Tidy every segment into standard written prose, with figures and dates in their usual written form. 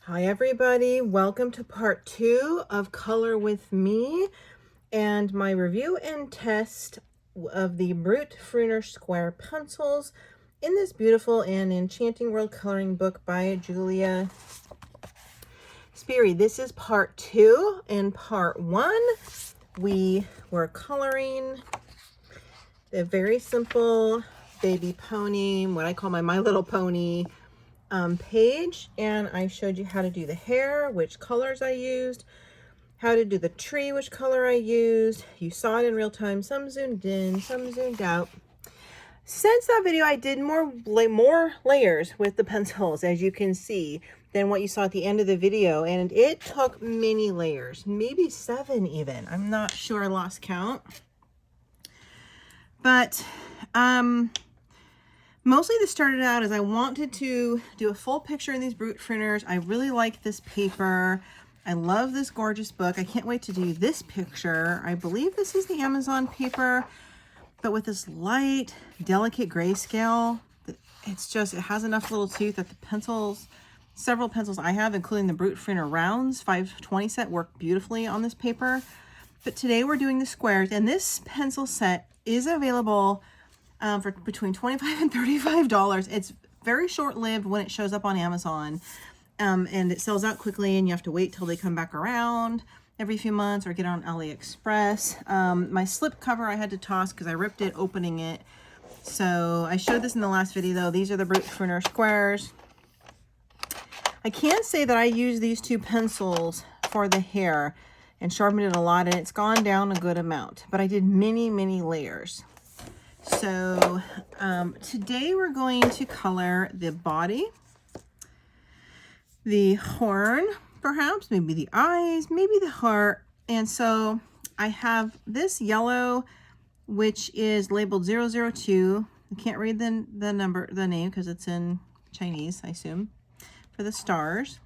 Hi everybody, welcome to part 2 of Color With Me and my review and test of the Brutfuner square pencils in this beautiful An Enchanting World coloring book by Julia Spiri. This is part 2. In part 1 we were coloring the very simple baby pony, what I call my Little Pony page, and I showed you how to do the hair, which colors I used, how to do the tree, which color I used. You saw it in real time, some zoomed in, some zoomed out. Since that video, I did more layers with the pencils, as you can see, than what you saw at the end of the video, and it took many layers, maybe 7 even. I'm not sure, I lost count. But mostly this started out as I wanted to do a full picture in these Brutfuners. I really like this paper. I love this gorgeous book. I can't wait to do this picture. I believe this is the Amazon paper, but with this light, delicate grayscale. It's just, it has enough little tooth that the pencils, several pencils I have, including the Brutfuner rounds, 520 set, work beautifully on this paper. But today we're doing the squares, and this pencil set is available for between $25 and $35. It's very short-lived when it shows up on Amazon, and it sells out quickly, and you have to wait till they come back around every few months or get on AliExpress. My slip cover I had to toss because I ripped it opening it. So I showed this in the last video though. These are the Brutfuner squares. I can say that I use these two pencils for the hair and sharpened it a lot, and it's gone down a good amount, but I did many layers. So today we're going to color the body, the horn, perhaps, maybe the eyes, maybe the heart. And so I have this yellow, which is labeled 002. I can't read the name because it's in Chinese, I assume, for the stars.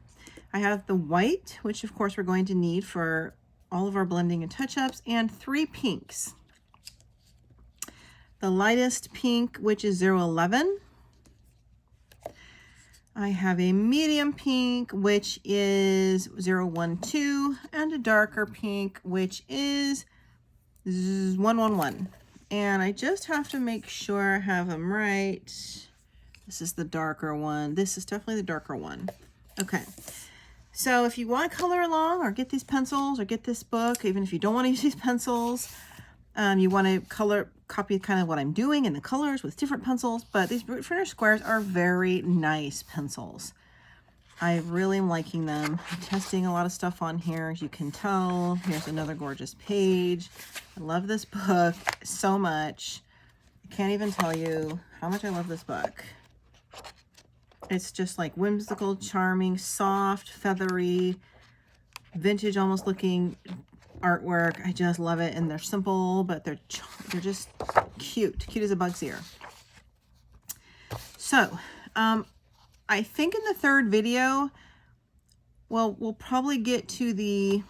I have the white, which of course we're going to need for all of our blending and touch-ups, and 3 pinks. The lightest pink, which is 011. I have a medium pink, which is 012, and a darker pink, which is 111. And I just have to make sure I have them right. This is the darker one. This is definitely the darker one. Okay. So if you want to color along or get these pencils or get this book, even if you don't want to use these pencils, you want to copy kind of what I'm doing in the colors with different pencils, but these Brutfuner squares are very nice pencils. I really am liking them. I'm testing a lot of stuff on here, as you can tell. Here's another gorgeous page. I love this book so much. I can't even tell you how much I love this book. It's just like whimsical, charming, soft, feathery, vintage almost looking artwork. I just love it, and they're simple, but they're just cute as a bug's ear. So I think in the third video, well, we'll probably get to the,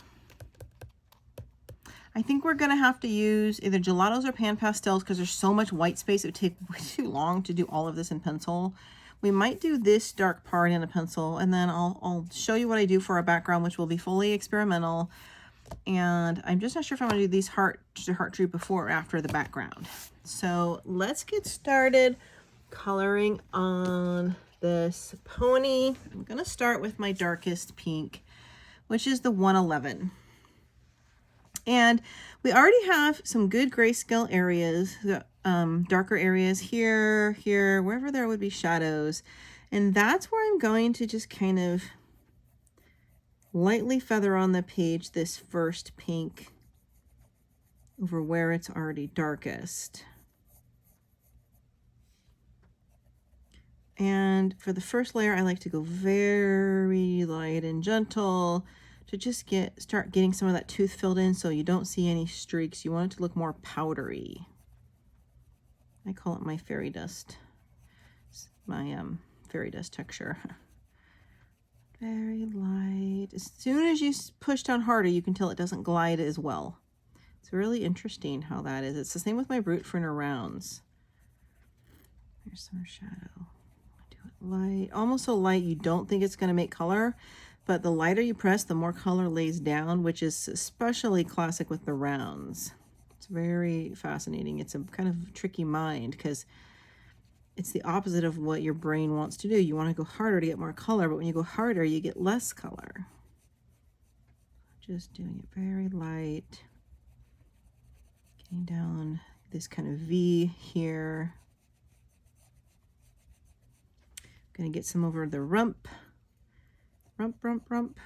I think we're gonna have to use either gelatos or pan pastels because there's so much white space. It would take way too long to do all of this in pencil. We might do this dark part in a pencil, and then I'll show you what I do for a background, which will be fully experimental. And I'm just not sure if I'm going to do these heart tree before or after the background. So let's get started coloring on this pony. I'm going to start with my darkest pink, which is the 111. And we already have some good grayscale areas, darker areas here, wherever there would be shadows. And that's where I'm going to just kind of lightly feather on the page this first pink over where it's already darkest. And for the first layer, I like to go very light and gentle to just start getting some of that tooth filled in so you don't see any streaks. You want it to look more powdery. I call it my fairy dust, my fairy dust texture. Very light. As soon as you push down harder, you can tell it doesn't glide as well. It's really interesting how that is. It's the same with my Brutfuner rounds. There's some shadow. I do it light, almost so light you don't think it's going to make color. but the lighter you press, the more color lays down, which is especially classic with the rounds. It's very fascinating. It's a kind of tricky mind because it's the opposite of what your brain wants to do. You want to go harder to get more color, but when you go harder, you get less color. Just doing it very light. Getting down this kind of V here. Gonna get some over the rump. Rump, rump, rump.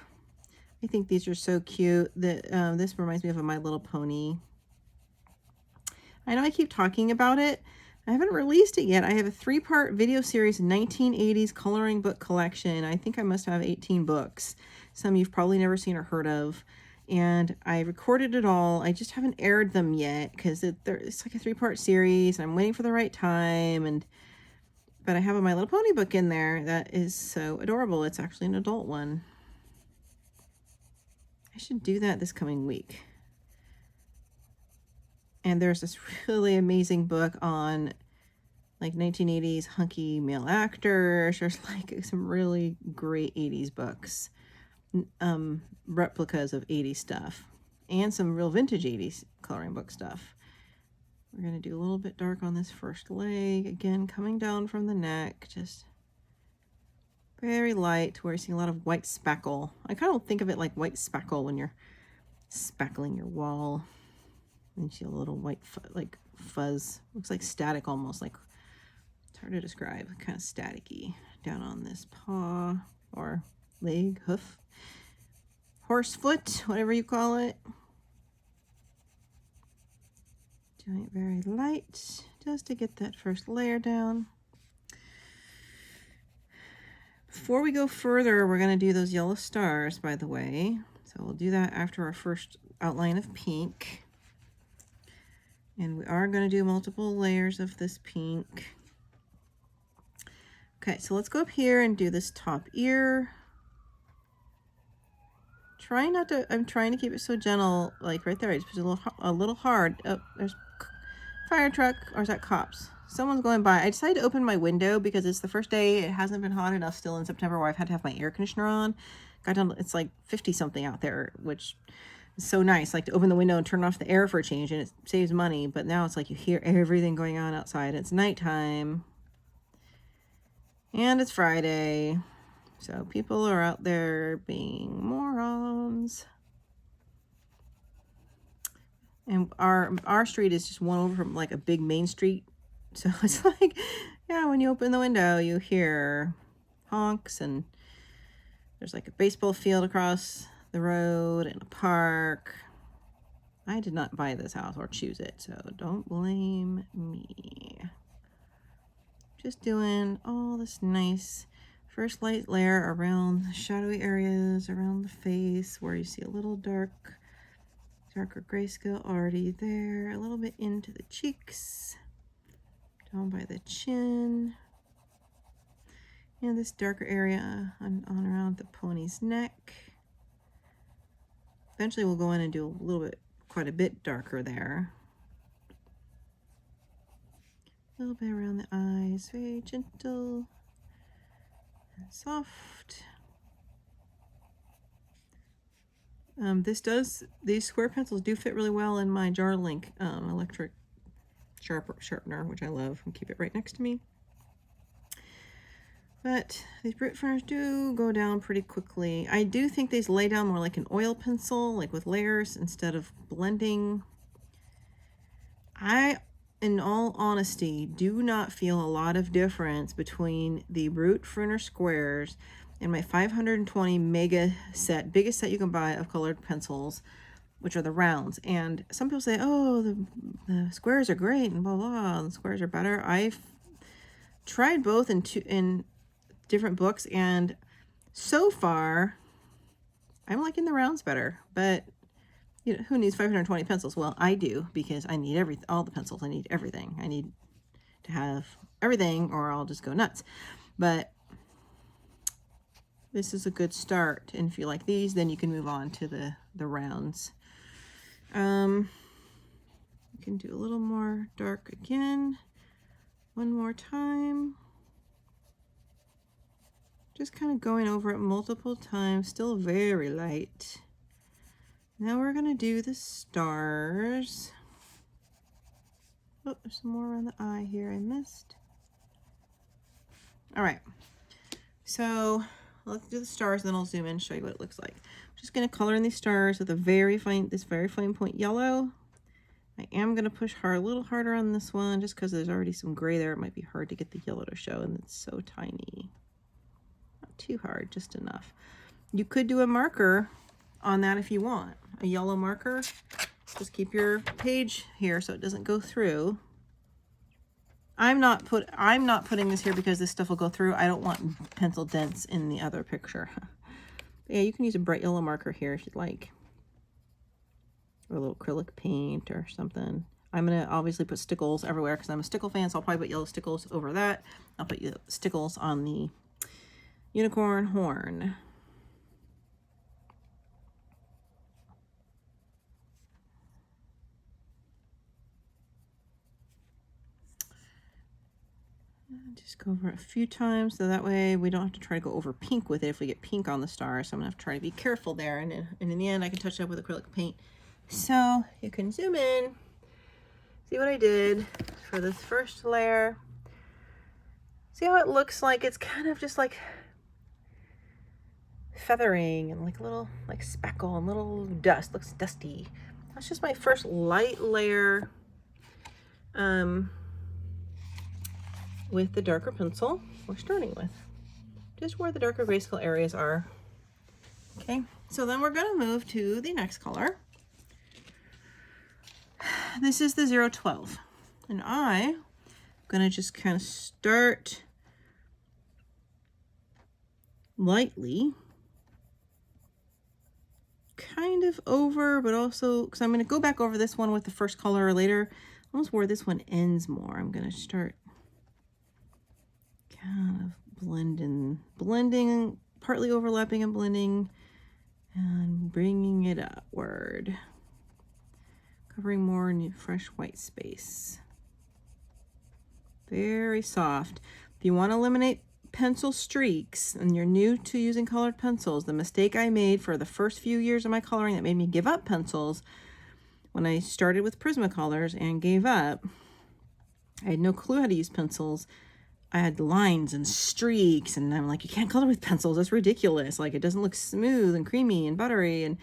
I think these are so cute. That this reminds me of a My Little Pony. I know I keep talking about it. I haven't released it yet. I have a 3-part video series, 1980s coloring book collection. I think I must have 18 books. Some you've probably never seen or heard of. And I recorded it all. I just haven't aired them yet because it's like a 3-part series. I'm waiting for the right time. But I have a My Little Pony book in there that is so adorable. It's actually an adult one. I should do that this coming week. And there's this really amazing book on like 1980s hunky male actors. There's like some really great 80s books, replicas of 80s stuff, and some real vintage 80s coloring book stuff. We're going to do a little bit dark on this first leg. Again, coming down from the neck, just very light where you see a lot of white spackle. I kind of think of it like white spackle when you're spackling your wall. And you see a little white like fuzz. Looks like static almost, like it's hard to describe. Kind of staticky down on this paw or leg, hoof, horse foot, whatever you call it. Doing it very light just to get that first layer down. Before we go further, we're going to do those yellow stars, by the way. So we'll do that after our first outline of pink. And we are going to do multiple layers of this pink. Okay, so let's go up here and do this top ear. I'm trying to keep it so gentle, like right there. I just put a little hard. Oh, there's fire truck, or is that cops? Someone's going by. I decided to open my window because it's the first day. It hasn't been hot enough still in September where I've had to have my air conditioner on. Got down, it's like 50 something out there, which is so nice. Like to open the window and turn off the air for a change, and it saves money. But now it's like you hear everything going on outside. It's nighttime, and it's Friday, so people are out there being morons. And our street is just one over from like a big main street. So it's like, yeah, when you open the window, you hear honks, and there's like a baseball field across the road and a park. I did not buy this house or choose it, so don't blame me. Just doing all this nice first light layer around the shadowy areas, around the face where you see a little darker grayscale already there, a little bit into the cheeks, down by the chin, and this darker area on around the pony's neck. Eventually we'll go in and do quite a bit darker there. A little bit around the eyes, very gentle and soft. These square pencils do fit really well in my Jar Link electric sharpener, which I love, and keep it right next to me. But these Brutfuners do go down pretty quickly. I do think these lay down more like an oil pencil, like with layers instead of blending. I, in all honesty, do not feel a lot of difference between the Brutfuner squares and my 520 mega set, biggest set you can buy of colored pencils, which are the rounds. And some people say, oh, the squares are great and blah, blah, the squares are better. I've tried both in different books, and so far I'm liking the rounds better. But you know, who needs 520 pencils? Well, I do, because I need all the pencils. I need everything. I need to have everything, or I'll just go nuts. But this is a good start, and if you like these, then you can move on to the rounds. You can do a little more dark again, one more time. Just kind of going over it multiple times, still very light. Now we're gonna do the stars. Oh, there's some more around the eye here I missed. All right, so let's do the stars, and then I'll zoom in and show you what it looks like. I'm just gonna color in these stars with a very fine point yellow. I am gonna push hard, a little harder on this one, just because there's already some gray there. It might be hard to get the yellow to show, and it's so tiny. Not too hard, just enough. You could do a marker on that if you want, a yellow marker. Just keep your page here so it doesn't go through. I'm not putting this here because this stuff will go through. I don't want pencil dents in the other picture. Yeah, you can use a bright yellow marker here if you'd like, or a little acrylic paint or something. I'm gonna obviously put stickles everywhere because I'm a stickle fan, so I'll probably put yellow stickles over that. I'll put stickles on the unicorn horn. Just go over it a few times so that way we don't have to try to go over pink with it if we get pink on the star. So I'm gonna have to try to be careful there, and in the end I can touch it up with acrylic paint. So you can zoom in, see what I did for this first layer. See how it looks like it's kind of just like feathering and like a little like speckle and little dust, looks dusty. That's just my first light layer with the darker pencil we're starting with, just where the darker grayscale areas are. Okay, so then we're gonna move to the next color. This is the 012, and I'm gonna just kind of start lightly, kind of over, but also, because I'm gonna go back over this one with the first color later, almost where this one ends more. I'm gonna start kind of blending, partly overlapping and blending, and bringing it upward, covering more new fresh white space. Very soft. If you want to eliminate pencil streaks and you're new to using colored pencils, the mistake I made for the first few years of my coloring that made me give up pencils, when I started with Prismacolors and gave up, I had no clue how to use pencils. I had lines and streaks, and I'm like, you can't color with pencils. That's ridiculous. Like, it doesn't look smooth and creamy and buttery. And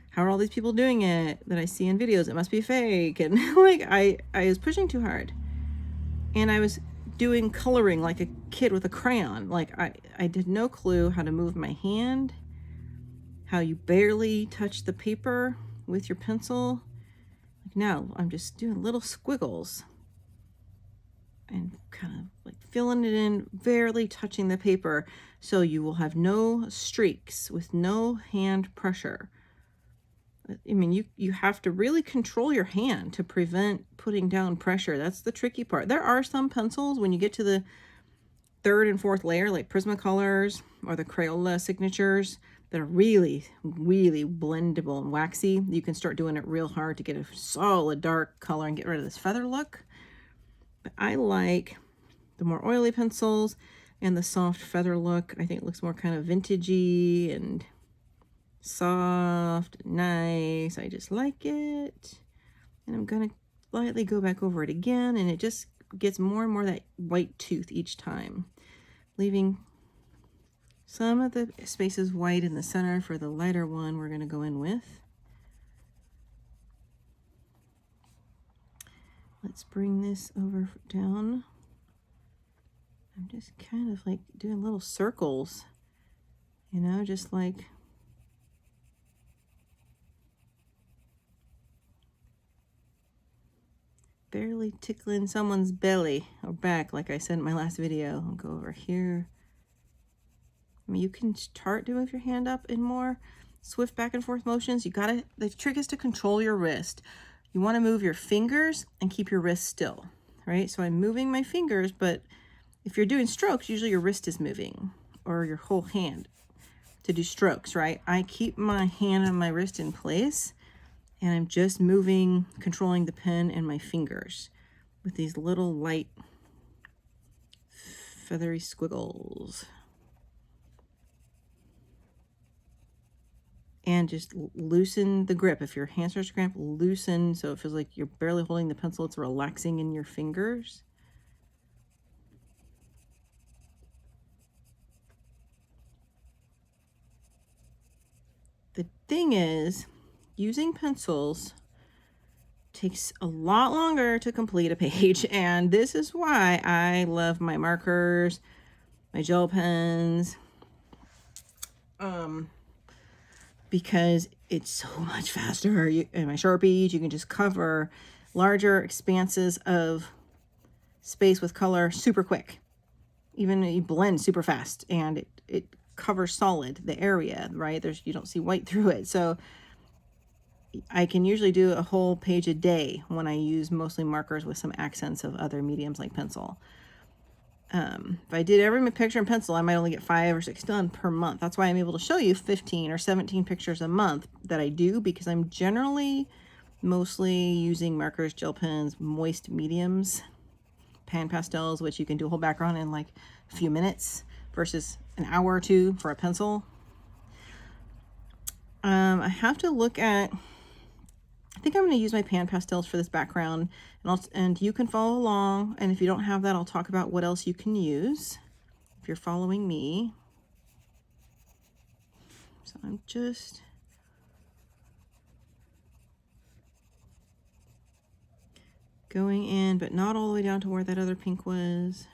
how are all these people doing it that I see in videos? It must be fake. And like, I was pushing too hard. And I was doing coloring like a kid with a crayon. Like, I did no clue how to move my hand, how you barely touch the paper with your pencil. Like, now I'm just doing little squiggles and kind of like filling it in, barely touching the paper, so you will have no streaks with no hand pressure. I mean, you have to really control your hand to prevent putting down pressure. That's the tricky part. There are some pencils, when you get to the third and fourth layer, like Prismacolors or the Crayola signatures, that are really, really blendable and waxy. You can start doing it real hard to get a solid dark color and get rid of this feather look. But I like the more oily pencils and the soft feather look. I think it looks more kind of vintagey and soft, nice. I just like it. And I'm gonna lightly go back over it again, and it just gets more and more that white tooth each time, leaving some of the spaces white in the center for the lighter one we're gonna go in with. Let's bring this over down. I'm just kind of like doing little circles, you know, just like barely tickling someone's belly or back, like I said in my last video. I'll go over here. I mean, you can start to move your hand up in more swift back and forth motions. The trick is to control your wrist. You want to move your fingers and keep your wrist still, right? So I'm moving my fingers, but if you're doing strokes, usually your wrist is moving, or your whole hand to do strokes, right? I keep my hand and my wrist in place, and I'm just moving, controlling the pen and my fingers with these little light feathery squiggles. and just loosen the grip. If your hand starts to cramp, loosen so it feels like you're barely holding the pencil. It's relaxing in your fingers. The thing is, using pencils takes a lot longer to complete a page, and this is why I love my markers, my gel pens, because it's so much faster. And my Sharpies, you can just cover larger expanses of space with color super quick. Even you blend super fast, and it covers solid the area, right? You don't see white through it. So I can usually do a whole page a day when I use mostly markers with some accents of other mediums like pencil. If I did every picture in pencil, I might only get 5 or 6 done per month. That's why I'm able to show you 15 or 17 pictures a month that I do, because I'm generally mostly using markers, gel pens, moist mediums, pan pastels, which you can do a whole background in like a few minutes versus an hour or 2 for a pencil. I have to look at, I think I'm going to use my pan pastels for this background, and you can follow along. And if you don't have that, I'll talk about what else you can use if you're following me. So I'm just going in, but not all the way down to where that other pink was.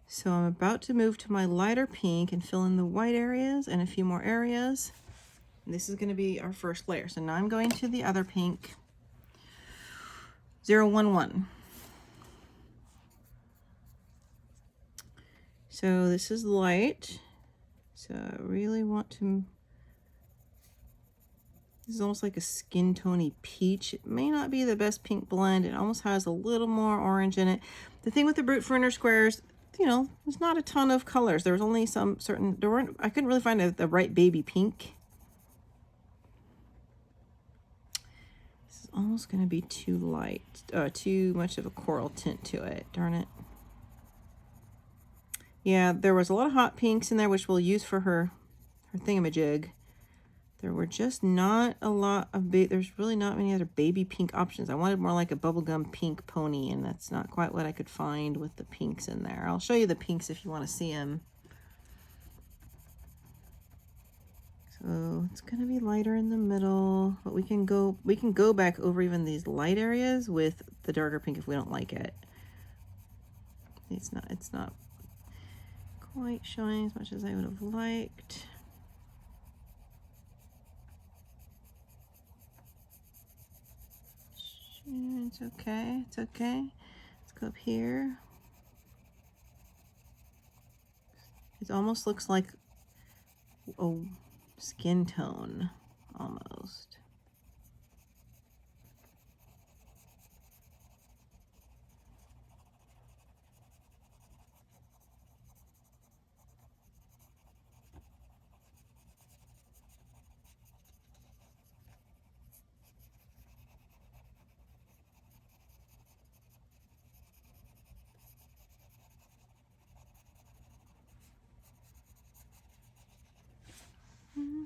So I'm about to move to my lighter pink and fill in the white areas and a few more areas. And this is going to be our first layer. So now I'm going to the other pink, 011. So this is light. So I really want to, this is almost like a skin tony peach. It may not be the best pink blend. It almost has a little more orange in it. The thing with the Brutfuner squares, you know, there's not a ton of colors. There was only some certain, I couldn't really find the right baby pink. This is almost going to be too light, too much of a coral tint to it. Darn it. Yeah, there was a lot of hot pinks in there, which we'll use for her thingamajig. There were just not a lot of, there's really not many other baby pink options. I wanted more like a bubblegum pink pony, and that's not quite what I could find with the pinks in there. I'll show you the pinks if you want to see them. So it's going to be lighter in the middle, but we can go back over even these light areas with the darker pink if we don't like it. It's not quite showing as much as I would have liked. It's okay. It's okay. Let's go up here. It almost looks like a skin tone, almost.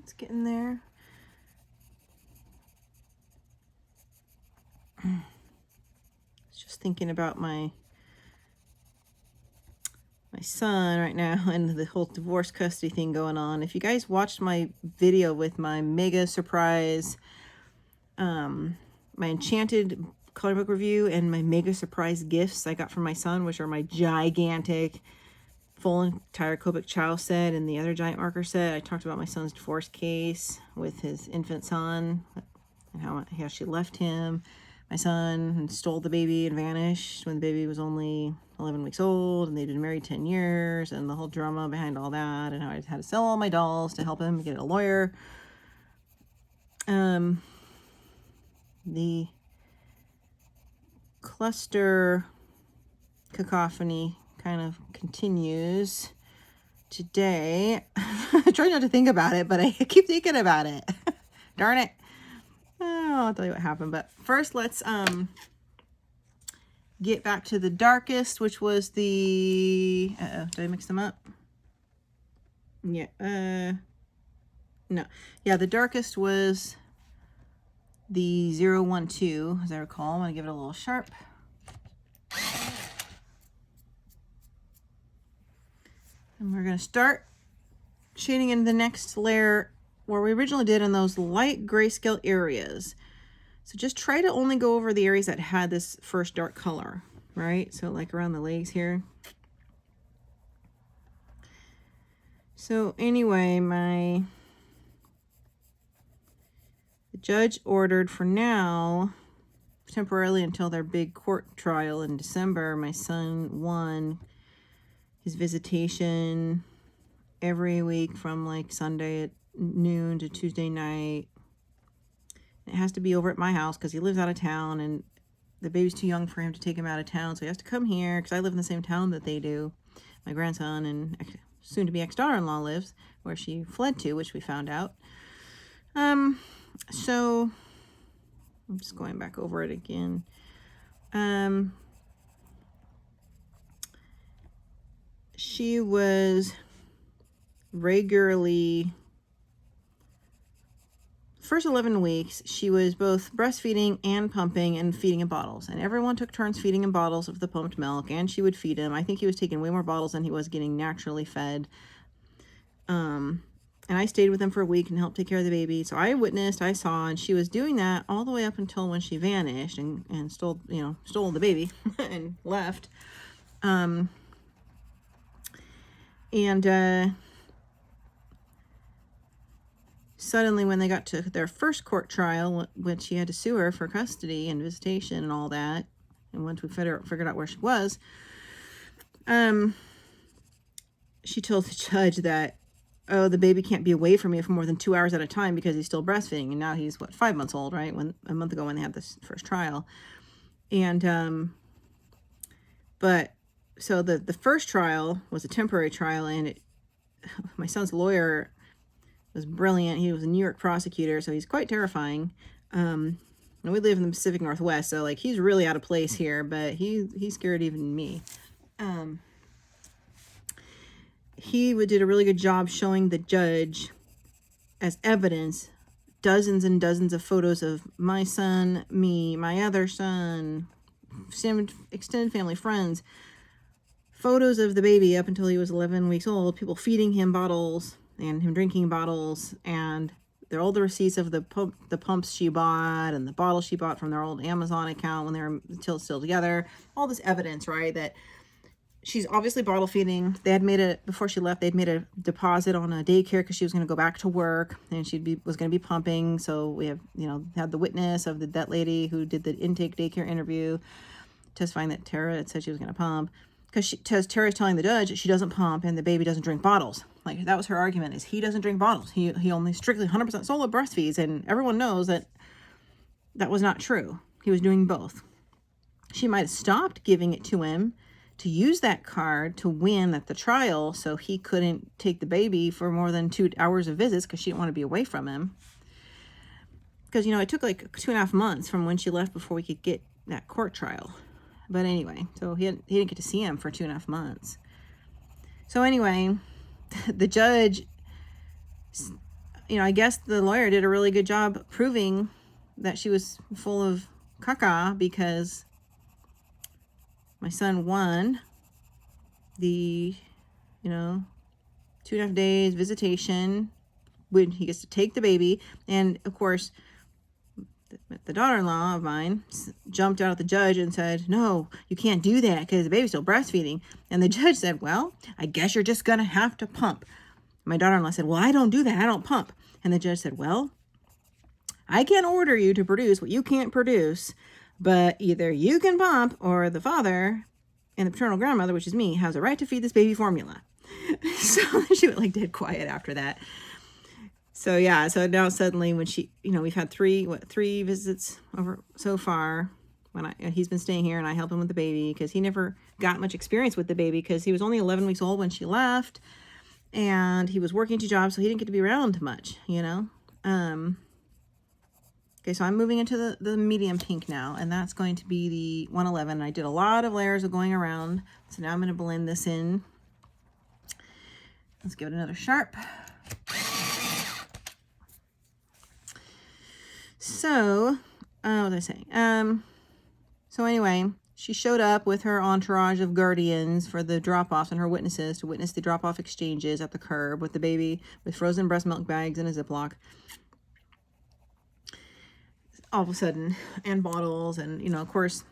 It's getting there. Just thinking about my son right now and the whole divorce custody thing going on. If you guys watched my video with my mega surprise, my enchanted color book review and my mega surprise gifts I got from my son, which are my gigantic full entire Copic Chow set and the other giant marker set. I talked about my son's divorce case with his infant son and how she left him. My son stole the baby and vanished when the baby was only 11 weeks old, and they'd been married 10 years, and the whole drama behind all that, and how I had to sell all my dolls to help him get a lawyer. The cluster cacophony kind of continues today. I try not to think about it, but I keep thinking about it. Darn it. I'll tell you what happened, but first let's get back to the darkest, which was the did I mix them up? Yeah, No. Yeah, the darkest was the 012, as I recall. I'm going to give it a little sharp. And we're going to start shading in the next layer where we originally did in those light grayscale areas. So just try to only go over the areas that had this first dark color, right? So like around the legs here. So anyway, the judge ordered for now, temporarily until their big court trial in December, my son won his visitation every week from like Sunday at noon to Tuesday night. It has to be over at my house because he lives out of town and the baby's too young for him to take him out of town. So he has to come here because I live in the same town that they do. My grandson and soon to be ex-daughter-in-law lives where she fled to, which we found out. So I'm just going back over it again. She was regularly, first 11 weeks, she was both breastfeeding and pumping and feeding in bottles. And everyone took turns feeding in bottles of the pumped milk, and she would feed him. I think he was taking way more bottles than he was getting naturally fed. And I stayed with him for a week and helped take care of the baby. So I witnessed, I saw, and she was doing that all the way up until when she vanished and stole the baby and left. Suddenly when they got to their first court trial, when she had to sue her for custody and visitation and all that, and once we figured out where she was, she told the judge that, oh, the baby can't be away from me for more than 2 hours at a time because he's still breastfeeding. And now he's, 5 months old, right? A month ago when they had this first trial. And, but, so the first trial was a temporary trial, and my son's lawyer was brilliant. He was a New York prosecutor, so he's quite terrifying. And we live in the Pacific Northwest, so, like, he's really out of place here, but he scared even me. He did a really good job showing the judge as evidence dozens and dozens of photos of my son, me, my other son, extended family, friends, photos of the baby up until he was 11 weeks old, people feeding him bottles and him drinking bottles, and they're all the receipts of the pumps she bought and the bottles she bought from their old Amazon account when they were still together. All this evidence, right, that she's obviously bottle feeding. They had before she left, they'd made a deposit on a daycare because she was going to go back to work and was going to be pumping. So we have, had the witness of that lady who did the intake daycare interview testifying that Tara had said she was going to pump. Because Tara's telling the judge that she doesn't pump and the baby doesn't drink bottles. Like, that was her argument, is he doesn't drink bottles. He only strictly 100% solo breastfeeds, and everyone knows that was not true. He was doing both. She might have stopped giving it to him to use that card to win at the trial so he couldn't take the baby for more than 2 hours of visits because she didn't want to be away from him. Because, it took like 2.5 months from when she left before we could get that court trial. But anyway, so he didn't get to see him for 2.5 months. So anyway, the judge, I guess the lawyer did a really good job proving that she was full of caca because my son won the, 2.5 days visitation when he gets to take the baby. And of course, the daughter-in-law of mine jumped out at the judge and said, no, you can't do that because the baby's still breastfeeding. And the judge said, well, I guess you're just going to have to pump. My daughter-in-law said, well, I don't do that. I don't pump. And the judge said, well, I can't order you to produce what you can't produce, but either you can pump or the father and the paternal grandmother, which is me, has a right to feed this baby formula. So she went like dead quiet after that. So yeah, so now suddenly when she, we've had three visits over so far when he's been staying here and I help him with the baby because he never got much experience with the baby because he was only 11 weeks old when she left and he was working 2 jobs, so he didn't get to be around much, Okay, so I'm moving into the medium pink now, and that's going to be the 111. I did a lot of layers of going around, so now I'm going to blend this in. Let's give it another sharp. So, what was I saying? So anyway, she showed up with her entourage of guardians for the drop-offs and her witnesses to witness the drop-off exchanges at the curb with the baby with frozen breast milk bags in a Ziploc. All of a sudden, and bottles, and, you know, of course,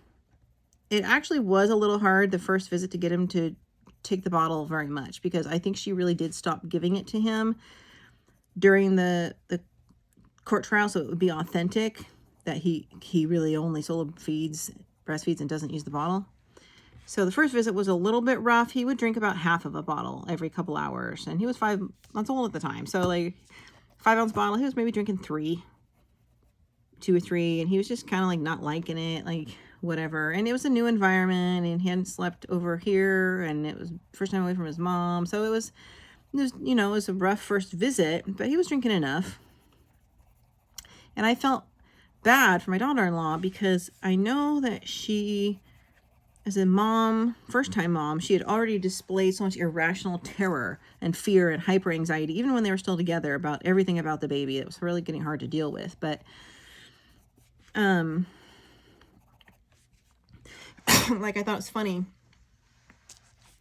it actually was a little hard the first visit to get him to take the bottle very much, because I think she really did stop giving it to him during the court trial, so it would be authentic that he really only breastfeeds and doesn't use the bottle. So the first visit was a little bit rough. He would drink about half of a bottle every couple hours, and he was 5 months old at the time. So like 5-ounce bottle, he was maybe drinking 2 or 3, and he was just kind of like not liking it, like whatever. And it was a new environment, and he hadn't slept over here, and it was first time away from his mom. So it was, you know, it was a rough first visit, but he was drinking enough. And I felt bad for my daughter-in-law, because I know that she, as a mom, first-time mom, she had already displayed so much irrational terror and fear and hyper anxiety, even when they were still together, about everything about the baby. It was really getting hard to deal with. But like, I thought it was funny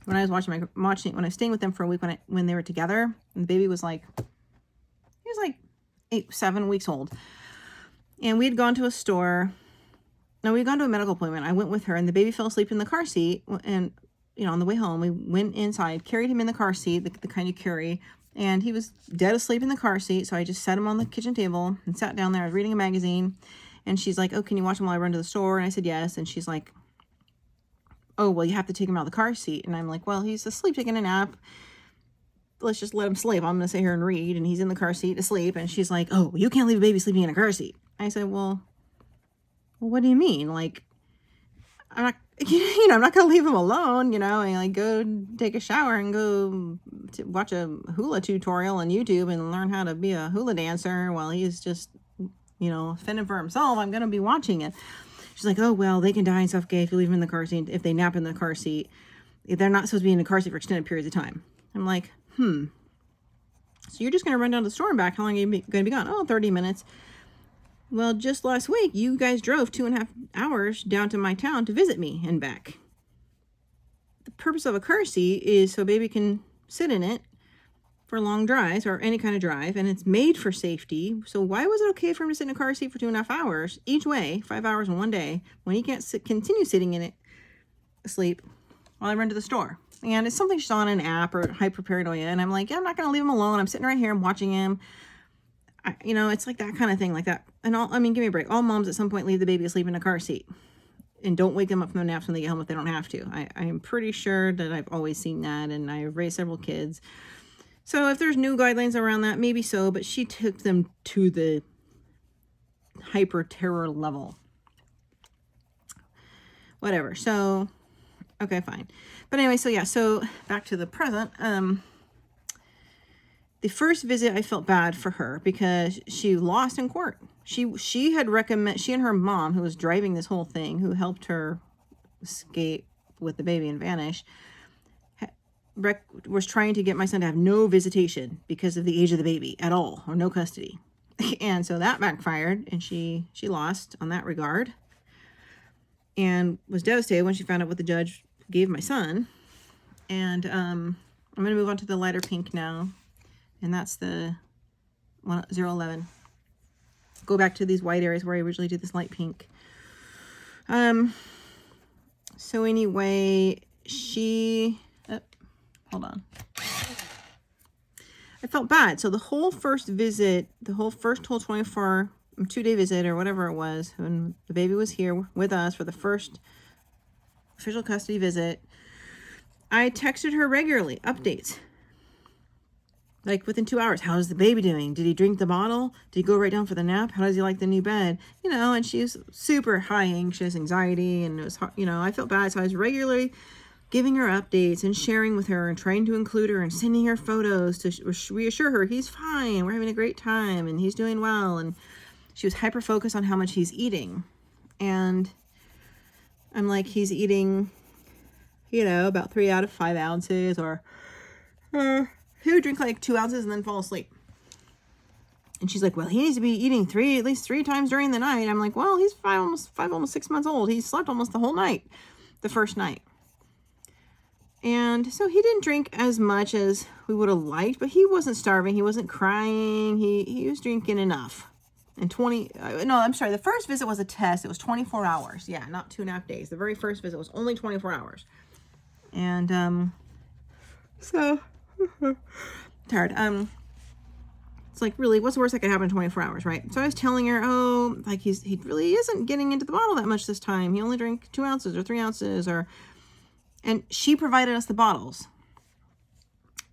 when I was when I was staying with them for a week when they were together, and the baby was like, he was like 7 weeks old. And we had gone to a store. No, we had gone to a medical appointment. I went with her, and the baby fell asleep in the car seat. And, you know, on the way home, we went inside, carried him in the car seat, the kind you carry. And he was dead asleep in the car seat. So I just set him on the kitchen table and sat down there. I was reading a magazine. And she's like, oh, can you watch him while I run to the store? And I said, yes. And she's like, oh, well, you have to take him out of the car seat. And I'm like, well, he's asleep, taking a nap. Let's just let him sleep. I'm going to sit here and read. And he's in the car seat asleep. And she's like, oh, you can't leave a baby sleeping in a car seat. I said, well, what do you mean? Like, I'm not, you know, I'm not going to leave him alone, you know, and like go take a shower and go watch a hula tutorial on YouTube and learn how to be a hula dancer while he's just, you know, fending for himself. I'm going to be watching it. She's like, oh, well, they can die and suffocate if you leave them in the car seat. If they nap in the car seat, they're not supposed to be in the car seat for extended periods of time. I'm like, so you're just going to run down to the store and back. How long are you going to be gone? Oh, 30 minutes. Well, just last week, you guys drove 2.5 hours down to my town to visit me and back. The purpose of a car seat is so baby can sit in it for long drives or any kind of drive, and it's made for safety. So why was it okay for him to sit in a car seat for 2.5 hours each way, 5 hours in one day, when he can't continue sitting in it asleep while I run to the store? And it's something she's on an app or hyperparanoia, and I'm like, yeah, I'm not going to leave him alone. I'm sitting right here, I'm watching him. You know, it's like that kind of thing, like that. And I mean, give me a break. All moms at some point leave the baby asleep in a car seat and don't wake them up from their naps when they get home if they don't have to. I am pretty sure that I've always seen that, and I've raised several kids. So if there's new guidelines around that, maybe so, but she took them to the hyper terror level. Whatever. So, okay, fine. But anyway, so yeah, so back to the present. The first visit, I felt bad for her because she lost in court. She had she and her mom, who was driving this whole thing, who helped her escape with the baby and vanish, was trying to get my son to have no visitation because of the age of the baby at all, or no custody. And so that backfired, and she lost on that regard, and was devastated when she found out what the judge gave my son. And I'm going to move on to the lighter pink now. And that's the 011. Go back to these white areas where I originally did this light pink. So anyway, hold on. I felt bad. So the whole first visit, the whole 24 2-day visit or whatever it was, when the baby was here with us for the first official custody visit, I texted her regularly, updates. Like within 2 hours, how's the baby doing? Did he drink the bottle? Did he go right down for the nap? How does he like the new bed? You know, and she was super high anxiety, and it was hard, you know, I felt bad. So I was regularly giving her updates and sharing with her and trying to include her and sending her photos to reassure her he's fine, we're having a great time, and he's doing well. And she was hyper focused on how much he's eating. And I'm like, he's eating, you know, about 3 out of 5 ounces, or he would drink like 2 ounces and then fall asleep. And she's like, well, he needs to be eating at least three times during the night. I'm like, well, he's almost 6 months old. He slept almost the whole night, the first night. And so he didn't drink as much as we would have liked, but he wasn't starving. He wasn't crying. He was drinking enough. And the first visit was a test. It was 24 hours. Yeah, not 2.5 days. The very first visit was only 24 hours. And, so, tired. It's like, really, what's the worst that could happen in 24 hours, right? So I was telling her, like, he really isn't getting into the bottle that much this time. He only drank 2 ounces or 3 ounces, and she provided us the bottles.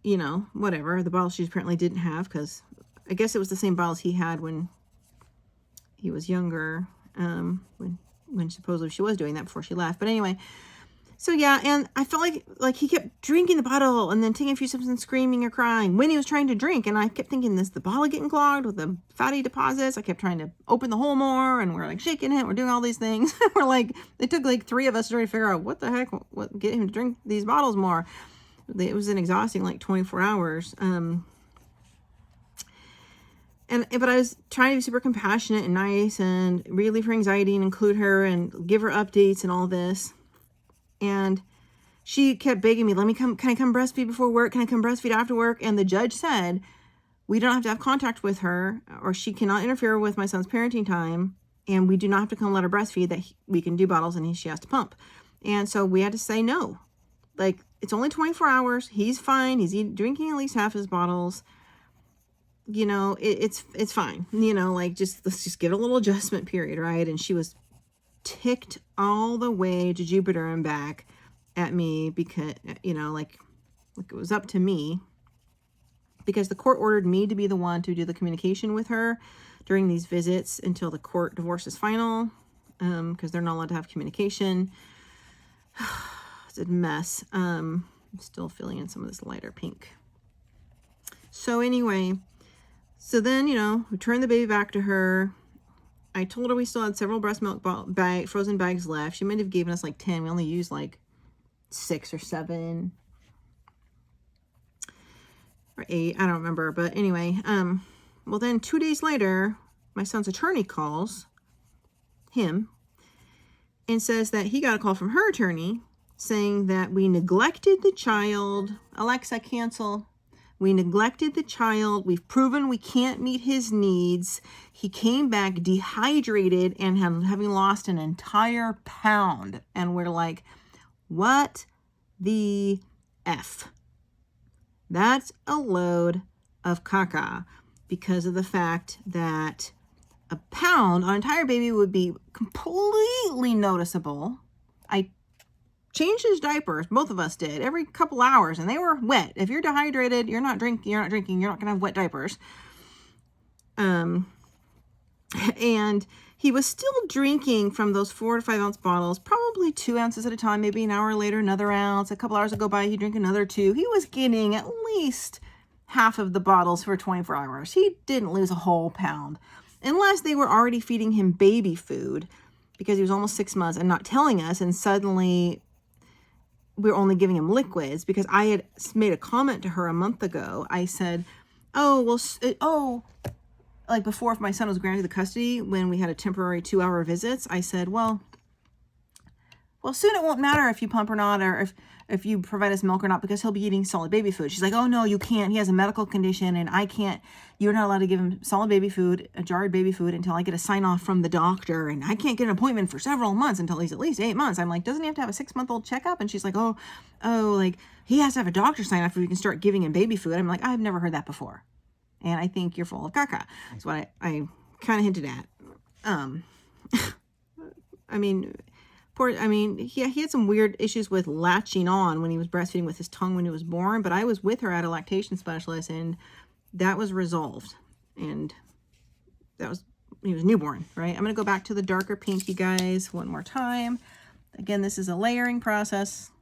You know, whatever. The bottles she apparently didn't have, because I guess it was the same bottles he had when he was younger, when supposedly she was doing that before she left. But anyway, so yeah, and I felt like he kept drinking the bottle and then taking a few sips and screaming or crying when he was trying to drink. And I kept thinking, the bottle getting clogged with the fatty deposits? I kept trying to open the hole more, and we're like shaking it. We're doing all these things. We're like, it took like 3 of us to try to figure out what the heck, get him to drink these bottles more. It was an exhausting, like 24 hours. But I was trying to be super compassionate and nice and relieve her anxiety and include her and give her updates and all this. And she kept begging me, can I come breastfeed before work? Can I come breastfeed after work? And the judge said, we don't have to have contact with her, or she cannot interfere with my son's parenting time. And we do not have to come let her breastfeed, that we can do bottles and she has to pump. And so we had to say no. Like, it's only 24 hours. He's fine. He's drinking at least half his bottles. You know, it's fine. You know, like, let's just give it a little adjustment period, right? And she was ticked all the way to Jupiter and back at me because, you know, like it was up to me, because the court ordered me to be the one to do the communication with her during these visits until the court divorce is final, because they're not allowed to have communication. It's a mess. I'm still filling in some of this lighter pink. So anyway, so then, you know, we turned the baby back to her. I told her we still had several breast milk frozen bags left. She might have given us like 10. We only used like 6 or 7 or 8. I don't remember. But anyway, well then 2 days later, my son's attorney calls him and says that he got a call from her attorney saying that we neglected the child. Alexa, cancel. We neglected the child. We've proven we can't meet his needs. He came back dehydrated and having lost an entire pound. And we're like, what the F? That's a load of caca, because of the fact that a pound on an entire baby would be completely noticeable. I changed his diapers, both of us did, every couple hours, and they were wet. If you're dehydrated, you're not drinking, you're not gonna have wet diapers. And he was still drinking from those 4 to 5 ounce bottles, probably 2 ounces at a time. Maybe an hour later, another ounce. A couple hours would go by, he'd drink another 2. He was getting at least half of the bottles for 24 hours. He didn't lose a whole pound, unless they were already feeding him baby food, because he was almost 6 months and not telling us, and suddenly we're only giving him liquids. Because I had made a comment to her a month ago. I said, like before, if my son was granted the custody, when we had a temporary 2-hour visits, I said, well, soon it won't matter if you pump or not, or if you provide us milk or not, because he'll be eating solid baby food. She's like, oh no, you can't. He has a medical condition and I can't, you're not allowed to give him solid baby food, a jarred baby food, until I get a sign off from the doctor. And I can't get an appointment for several months until he's at least 8 months. I'm like, doesn't he have to have a 6-month-old checkup? And she's like, oh, like he has to have a doctor sign off before we can start giving him baby food. I'm like, I've never heard that before. And I think you're full of caca. That's what I kind of hinted at. He had some weird issues with latching on when he was breastfeeding with his tongue when he was born, but I was with her at a lactation specialist, and that was resolved. And that was, he was newborn, right? I'm going to go back to the darker pink, you guys, one more time. Again, this is a layering process.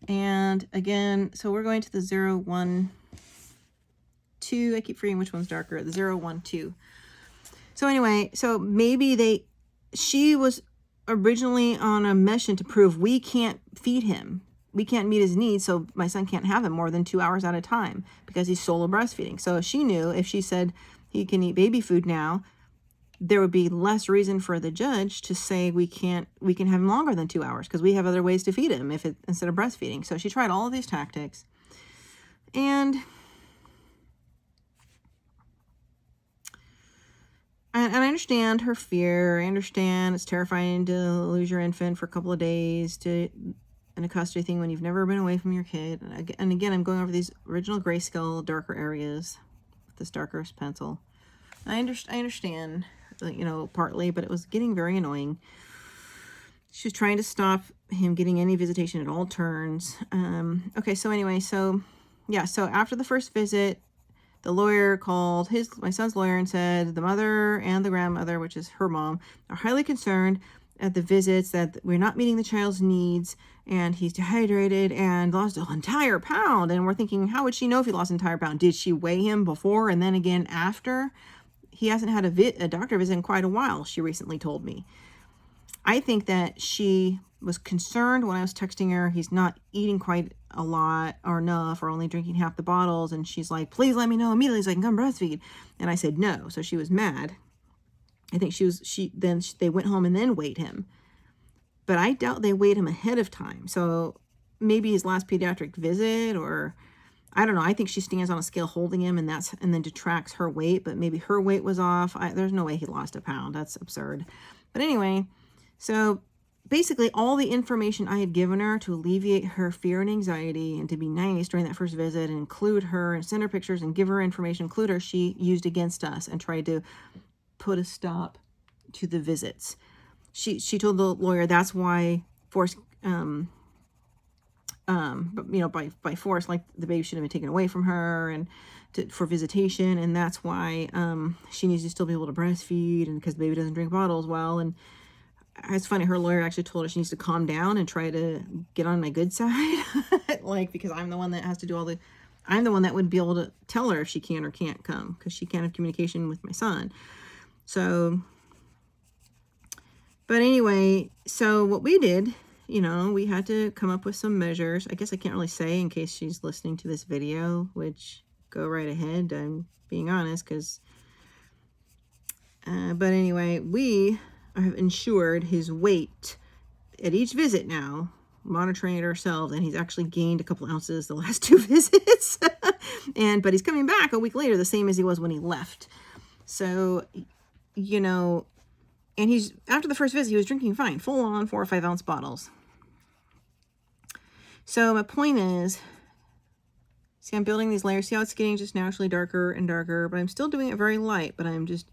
And again, so we're going to the 0, 1, 2. I keep forgetting which one's darker. The 0, 1, 2. So anyway, so maybe she was originally on a mission to prove we can't feed him. we can't meet his needs, so my son can't have him more than 2 hours at a time because he's solo breastfeeding. So she knew if she said he can eat baby food now, there would be less reason for the judge to say we can have him longer than 2 hours because we have other ways to feed him instead of breastfeeding. So she tried all of these tactics. And I understand her fear. I understand it's terrifying to lose your infant for a couple of days in a custody thing when you've never been away from your kid. And again, I'm going over these original grayscale darker areas with this darker pencil. I understand, you know, partly, but it was getting very annoying. She was trying to stop him getting any visitation at all turns. Okay, so anyway, so yeah, so after the first visit, the lawyer called my son's lawyer and said the mother and the grandmother, which is her mom, are highly concerned at the visits that we're not meeting the child's needs, and he's dehydrated and lost an entire pound. And we're thinking, how would she know if he lost an entire pound? Did she weigh him before and then again after? He hasn't had a doctor visit in quite a while, she recently told me. I think that she was concerned when I was texting her, he's not eating quite a lot or enough or only drinking half the bottles. And she's like, please let me know immediately so I can come breastfeed. And I said no. So she was mad. I think they went home and then weighed him. But I doubt they weighed him ahead of time. So maybe his last pediatric visit, or I don't know. I think she stands on a scale holding him and then detracts her weight, but maybe her weight was off. There's no way he lost a pound. That's absurd. But anyway, so basically all the information I had given her to alleviate her fear and anxiety and to be nice during that first visit and include her and send her pictures and give her information, include her, she used against us and tried to put a stop to the visits. She told the lawyer that's why force, but you know, by force, like the baby should have been taken away from her and for visitation, and that's why she needs to still be able to breastfeed, and because the baby doesn't drink bottles well. And it's funny, her lawyer actually told her she needs to calm down and try to get on my good side, like, because I'm the one that has to do I'm the one that would be able to tell her if she can or can't come, because she can't have communication with my son. So, but anyway, so what we did, you know, we had to come up with some measures. I guess I can't really say in case she's listening to this video, which go right ahead. I'm being honest, because, but anyway, we have ensured his weight at each visit now, monitoring it ourselves, and he's actually gained a couple ounces the last 2 visits. But he's coming back a week later, the same as he was when he left. So, you know, and after the first visit, he was drinking fine, full on 4 or 5 ounce bottles. So my point is, see, I'm building these layers. See how it's getting just naturally darker and darker, but I'm still doing it very light, but I'm just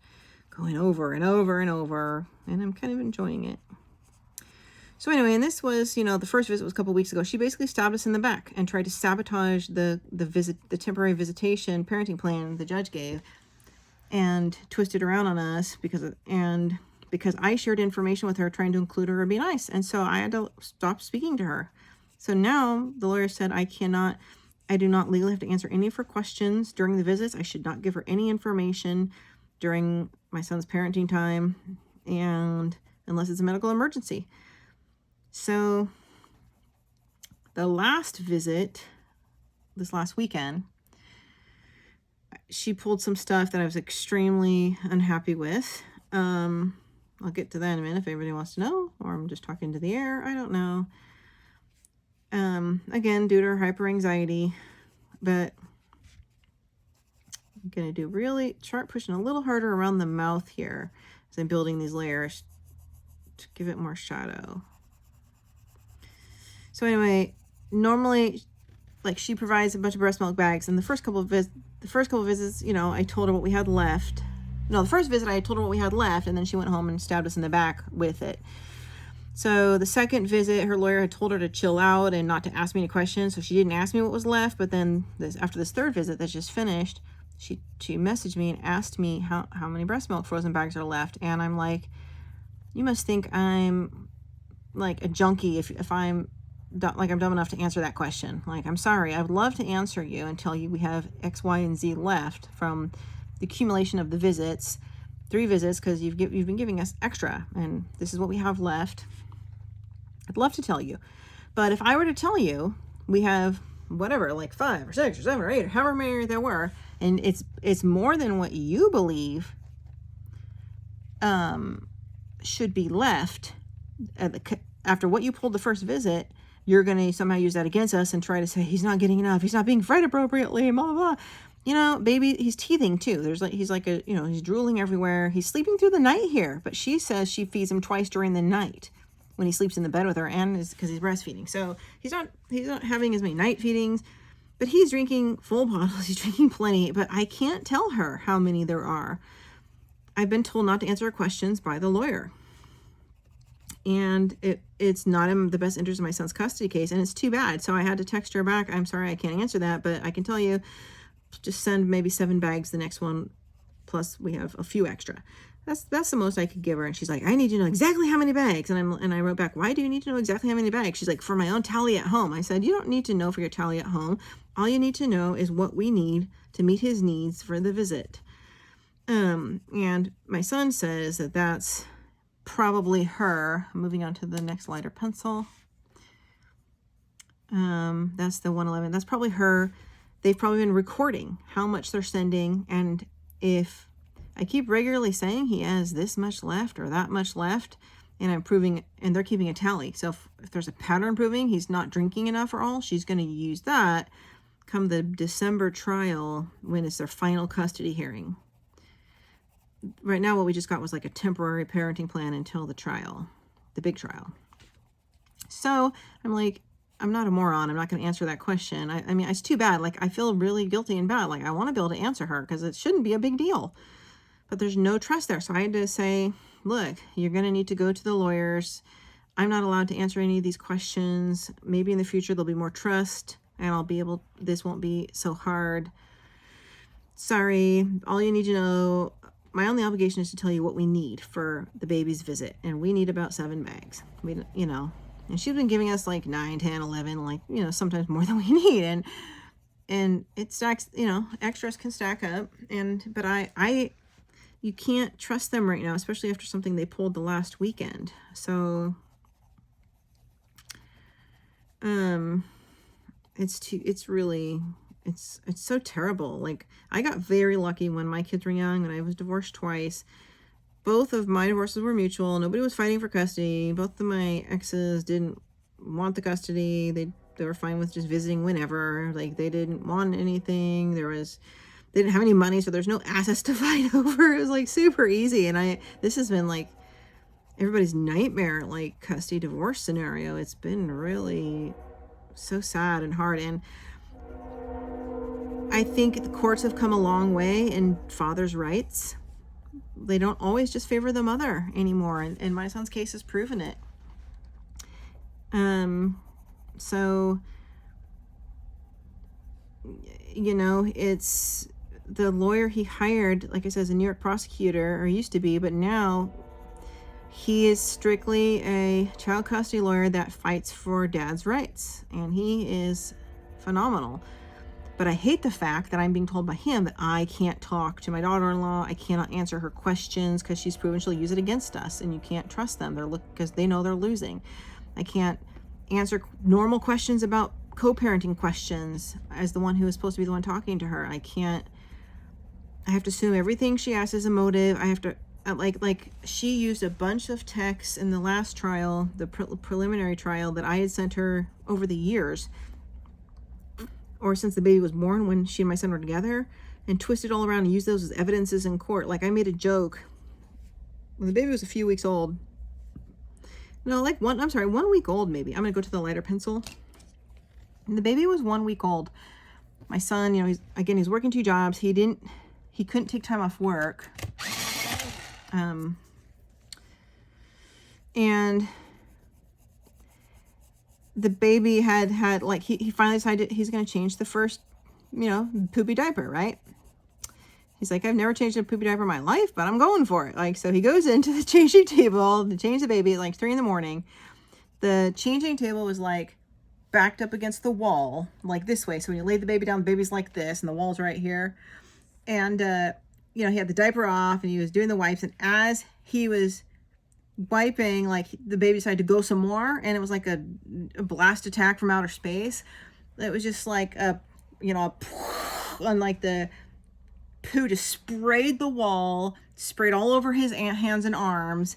going over and over and over, and I'm kind of enjoying it. So anyway, and this was, you know, the first visit was a couple weeks ago. She basically stabbed us in the back and tried to sabotage the temporary visitation parenting plan the judge gave, and twisted around on us because I shared information with her trying to include her or be nice, and so I had to stop speaking to her. So now the lawyer said I do not legally have to answer any of her questions during the visits. I should not give her any information during my son's parenting time, and unless it's a medical emergency. So the last visit, this last weekend, she pulled some stuff that I was extremely unhappy with. I'll get to that in a minute if anybody wants to know, or I'm just talking to the air. I don't know. Again, due to her hyper anxiety, but I'm going to start pushing a little harder around the mouth here as I'm building these layers to give it more shadow. So anyway, normally, like, she provides a bunch of breast milk bags, and the first couple of visits, you know, I told her what we had left. No, the first visit I told her what we had left, and then she went home and stabbed us in the back with it. So the second visit, her lawyer had told her to chill out and not to ask me any questions, so she didn't ask me what was left. But then after this third visit that just finished, she messaged me and asked me how many breast milk frozen bags are left. And I'm like, you must think I'm like a junkie if I'm dumb enough to answer that question. Like, I'm sorry, I would love to answer you and tell you we have X, Y, and Z left from the accumulation of the visits, 3 visits, because you've been giving us extra, and this is what we have left. I'd love to tell you, But if I were to tell you, we have whatever, like 5 or 6 or 7 or 8 or however many there were, and it's more than what you believe should be left after what you pulled the first visit, you're going to somehow use that against us and try to say he's not getting enough, he's not being fed appropriately, blah, blah, blah. You know, baby, he's teething too. He's like he's drooling everywhere. He's sleeping through the night here, but she says she feeds him twice during the night when he sleeps in the bed with her, and is because he's breastfeeding. So he's not having as many night feedings, but he's drinking full bottles. He's drinking plenty, but I can't tell her how many there are. I've been told not to answer her questions by the lawyer. And it's not in the best interest of my son's custody case, and it's too bad. So I had to text her back. I'm sorry, I can't answer that, but I can tell you, just send maybe 7 bags the next one, plus we have a few extra. That's the most I could give her. And she's like, I need to know exactly how many bags. And I wrote back, why do you need to know exactly how many bags? She's like, for my own tally at home. I said, you don't need to know for your tally at home. All you need to know is what we need to meet his needs for the visit. And my son says that that's probably her. Moving on to the next lighter pencil. That's the 111. That's probably her. They've probably been recording how much they're sending. And if I keep regularly saying he has this much left or that much left, and I'm proving, and they're keeping a tally. So if there's a pattern proving he's not drinking enough or all, she's going to use that come the December trial when it's their final custody hearing. Right now, what we just got was like a temporary parenting plan until the trial, the big trial. So I'm like, I'm not a moron. I'm not going to answer that question. I mean, it's too bad. Like, I feel really guilty and bad. Like, I want to be able to answer her because it shouldn't be a big deal. But there's no trust there. So I had to say, look, you're going to need to go to the lawyers. I'm not allowed to answer any of these questions. Maybe in the future there'll be more trust and I'll be able, this won't be so hard. Sorry, all you need to know, my only obligation is to tell you what we need for the baby's visit. And we need about 7 bags. And she's been giving us like 9, 10, 11, like, sometimes more than we need. And it stacks, extras can stack up. But you can't trust them right now, especially after something they pulled the last weekend. So, it's so terrible. Like, I got very lucky when my kids were young and I was divorced twice. Both of my divorces were mutual. Nobody was fighting for custody. Both of my exes didn't want the custody. They were fine with just visiting whenever. Like, they didn't want anything. They didn't have any money, so there's no assets to fight over. It was like super easy. And this has been like everybody's nightmare, like custody divorce scenario. It's been really so sad and hard. And I think the courts have come a long way in fathers' rights. They don't always just favor the mother anymore. And my son's case has proven it. So, it's the lawyer he hired, like I said, is a New York prosecutor, or used to be, but now he is strictly a child custody lawyer that fights for dad's rights. And he is phenomenal. But I hate the fact that I'm being told by him that I can't talk to my daughter-in-law. I cannot answer her questions because she's proven she'll use it against us, and you can't trust them. Because they know they're losing. I can't answer normal questions about co-parenting questions as the one who is supposed to be the one talking to her. I have to assume everything she asks is a motive. I have to, like she used a bunch of texts in the last trial, the preliminary trial that I had sent her over the years, or since the baby was born when she and my son were together, and twisted all around and used those as evidences in court. Like, I made a joke when the baby was a few weeks old. No, like 1 week old maybe. I'm going to go to the lighter pencil. And the baby was 1 week old. My son, he's working 2 jobs. He couldn't take time off work. And the baby had like, he finally decided he's going to change the first, poopy diaper, right? He's like, I've never changed a poopy diaper in my life, but I'm going for it. Like, so he goes into the changing table to change the baby at like 3 a.m. The changing table was like backed up against the wall, like this way. So when you lay the baby down, the baby's like this, and the wall's right here. And, he had the diaper off, and he was doing the wipes. And as he was wiping, like the baby decided to go some more, and it was like a blast attack from outer space. It was just like a, you know, and like the poo just sprayed the wall, sprayed all over his hands and arms,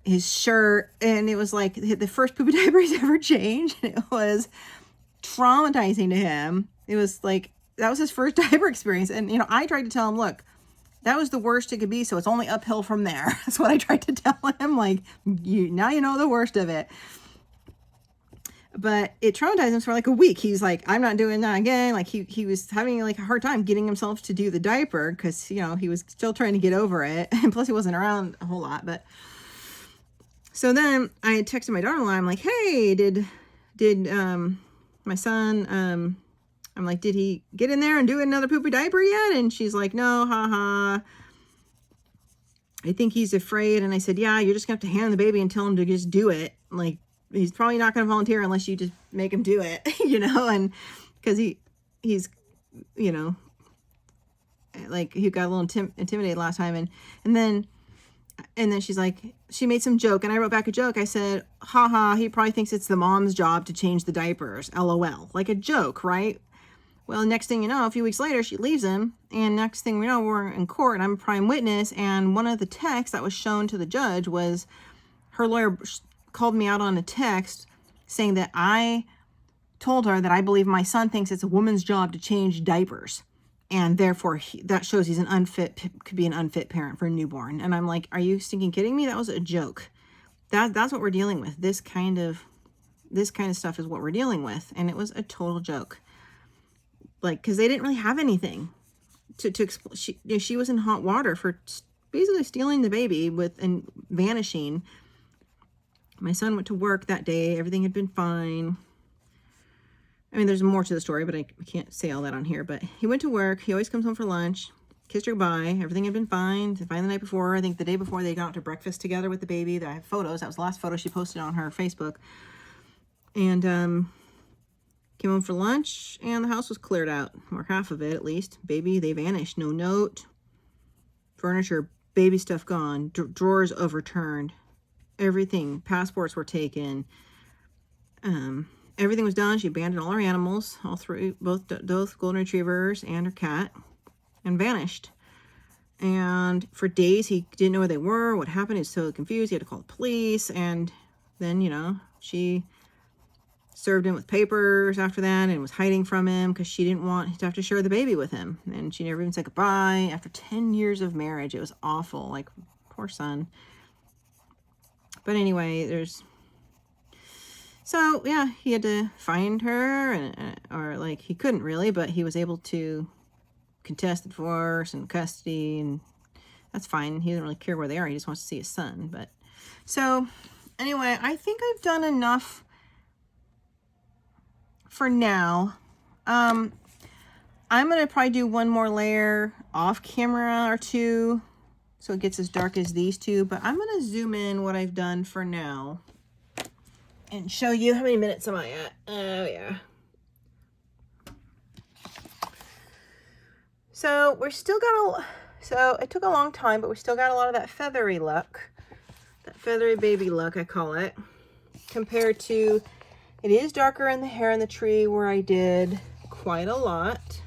his shirt, and it was like the first poopy diaper he's ever changed. It was traumatizing to him. It was like, that was his first diaper experience. And, you know, I tried to tell him, look, that was the worst it could be, so it's only uphill from there. That's what I tried to tell him. Like, now you know the worst of it. But it traumatized him for like a week. He's like, I'm not doing that again. Like he was having like a hard time getting himself to do the diaper because, you know, he was still trying to get over it. And plus he wasn't around a whole lot. But so then I had texted my daughter-in-law. I'm like, hey, did my son, I'm like, did he get in there and do another poopy diaper yet? And she's like, no, haha. I think he's afraid. And I said, yeah, you're just gonna have to hand the baby and tell him to just do it. Like, he's probably not going to volunteer unless you just make him do it, you know, and because he's, you know, like he got a little intimidated last time. And then she's like, she made some joke, and I wrote back a joke. I said, haha, he probably thinks it's the mom's job to change the diapers, LOL, like a joke, right? Well, next thing you know, a few weeks later, she leaves him, and next thing we know, we're in court, and I'm a prime witness, and one of the texts that was shown to the judge was her lawyer called me out on a text saying that I told her that I believe my son thinks it's a woman's job to change diapers, and therefore that shows he's could be an unfit parent for a newborn. And I'm like, are you stinking kidding me? That was a joke. That's what we're dealing with. This kind of stuff is what we're dealing with, and it was a total joke. Like, because they didn't really have anything to explain. She was in hot water for basically stealing the baby and vanishing. My son went to work that day. Everything had been fine. I mean, there's more to the story, but I can't say all that on here. But he went to work. He always comes home for lunch. Kissed her goodbye. Everything had been fine. Fine the night before. I think the day before they got out to breakfast together with the baby. I have photos. That was the last photo she posted on her Facebook. And came home for lunch, and the house was cleared out. Or half of it, at least. Baby, they vanished. No note. Furniture, baby stuff gone. Drawers overturned. Everything, passports were taken, everything was done. She abandoned all her animals, all three, both golden retrievers and her cat, and vanished. And for days he didn't know where they were, what happened. He was so confused. He had to call the police. And then, you know, she served him with papers after that and was hiding from him because she didn't want to have to share the baby with him. And she never even said goodbye after 10 years of marriage. It was awful. Like, poor son. But anyway, so yeah, he had to find her, or like he couldn't really, but he was able to contest the divorce and custody, and that's fine. He doesn't really care where they are. He just wants to see his son. But so anyway, I think I've done enough for now. I'm gonna probably do one more layer off camera or two, so it gets as dark as these two, but I'm going to zoom in what I've done for now and show you how many minutes am I at. Oh, yeah. So we're still got so it took a long time, but we still got a lot of that feathery look, that feathery baby look, I call it, compared to, it is darker in the hair in the tree where I did quite a lot.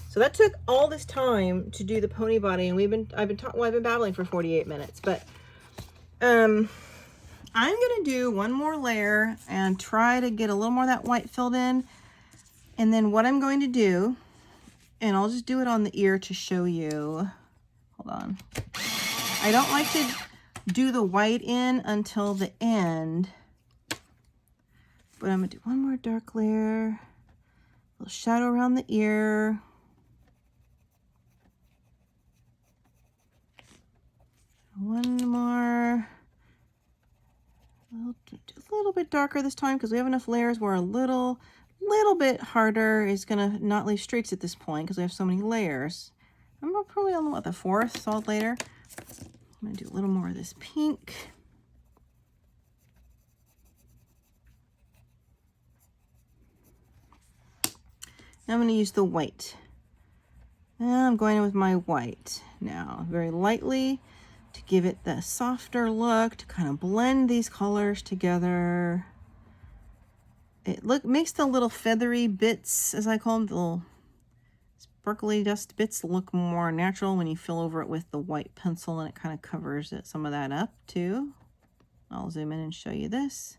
So that took all this time to do the pony body, and I've been babbling for 48 minutes, but I'm gonna do one more layer and try to get a little more of that white filled in. And then what I'm going to do, and I'll just do it on the ear to show you. Hold on. I don't like to do the white in until the end, but I'm gonna do one more dark layer, a little shadow around the ear. One more, a little bit darker this time because we have enough layers where a little bit harder is gonna not leave streaks at this point because we have so many layers. I'm probably on what, the fourth solid layer. I'm gonna do a little more of this pink. Now I'm gonna use the white. And I'm going in with my white now, very lightly, to give it the softer look, to kind of blend these colors together. It makes the little feathery bits, as I call them, the little sparkly dust bits, look more natural when you fill over it with the white pencil, and it kind of covers some of that up too. I'll zoom in and show you this.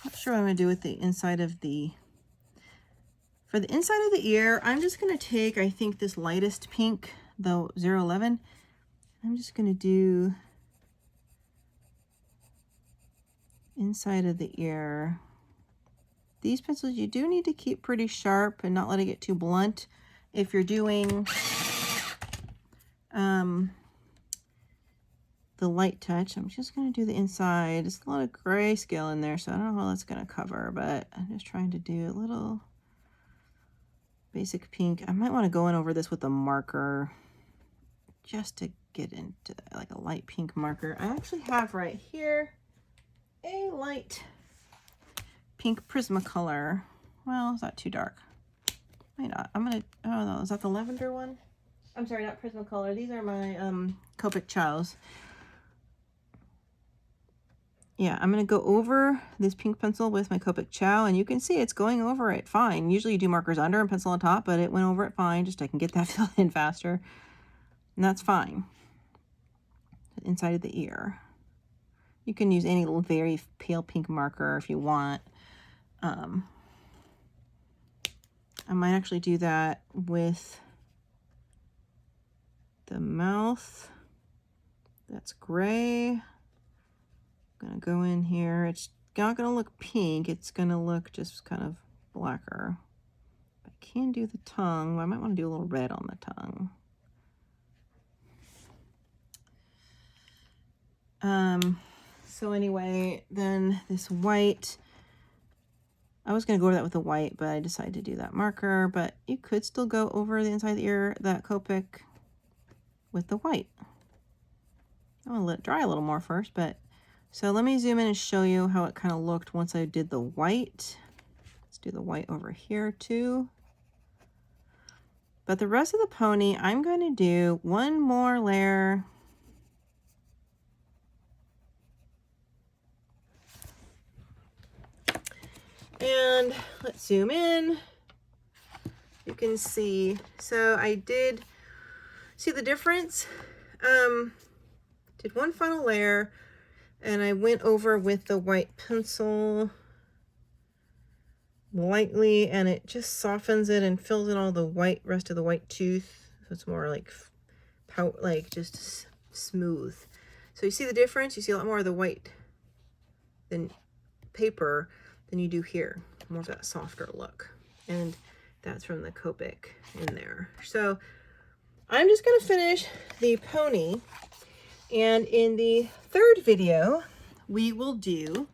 Not sure what I'm going to do with the inside of for the inside of the ear. I'm just going to take, I think, this lightest pink, the 011. I'm just going to do inside of the ear. These pencils you do need to keep pretty sharp and not let it get too blunt if you're doing the light touch. I'm just going to do the inside. There's a lot of grayscale in there, so I don't know how that's going to cover, but I'm just trying to do a little basic pink. I might want to go in over this with a marker just to get into like a light pink marker. I actually have right here a light pink Prismacolor. Well, is that too dark? Might not. I'm gonna, oh no, is that the lavender one? I'm sorry, not Prismacolor. These are my Copic Chows. Yeah, I'm gonna go over this pink pencil with my Copic Chow, and you can see it's going over it fine. Usually you do markers under and pencil on top, but it went over it fine, just I can get that filled in faster. And that's fine. Inside of the ear. You can use any very pale pink marker if you want. I might actually do that with the mouth. That's gray. I'm gonna go in here. It's not gonna look pink. It's gonna look just kind of blacker. I can do the tongue. I might want to do a little red on the tongue. So anyway, then this white, I was going to go over that with the white, but I decided to do that marker, but you could still go over the inside of the ear, that Copic, with the white. I'm going to let it dry a little more first, but, so let me zoom in and show you how it kind of looked once I did the white. Let's do the white over here too. But the rest of the pony, I'm going to do one more layer. And let's zoom in. You can see, so I did see the difference. Did one final layer and I went over with the white pencil lightly, and it just softens it and fills in all the white, rest of the white tooth. So it's more like like just smooth. So you see the difference? You see a lot more of the white than paper than you do here. More of that softer look. And that's from the Copic in there. So I'm just going to finish the pony. And in the third video, we will do,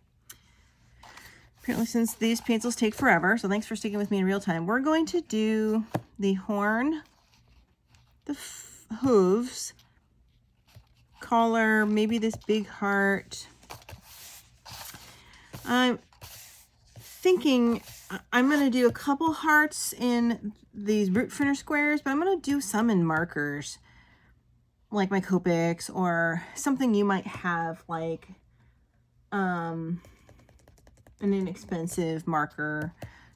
apparently since these pencils take forever, so thanks for sticking with me in real time, we're going to do the horn, the hooves, collar, maybe this big heart. I'm thinking I'm going to do a couple hearts in these Brutfuner squares, but I'm going to do some in markers, like my Copics, or something you might have, like an inexpensive marker,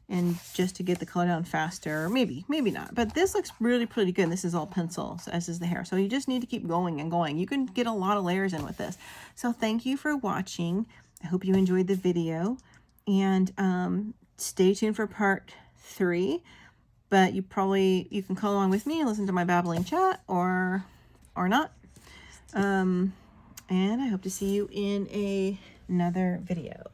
and just to get the color down faster. Maybe not, but this looks really pretty good. This is all pencils, as is the hair, so you just need to keep going and going. You can get a lot of layers in with this. So thank you for watching. I hope you enjoyed the video, and stay tuned for part 3. But you can call along with me and listen to my babbling chat, or not. And I hope to see you in another video.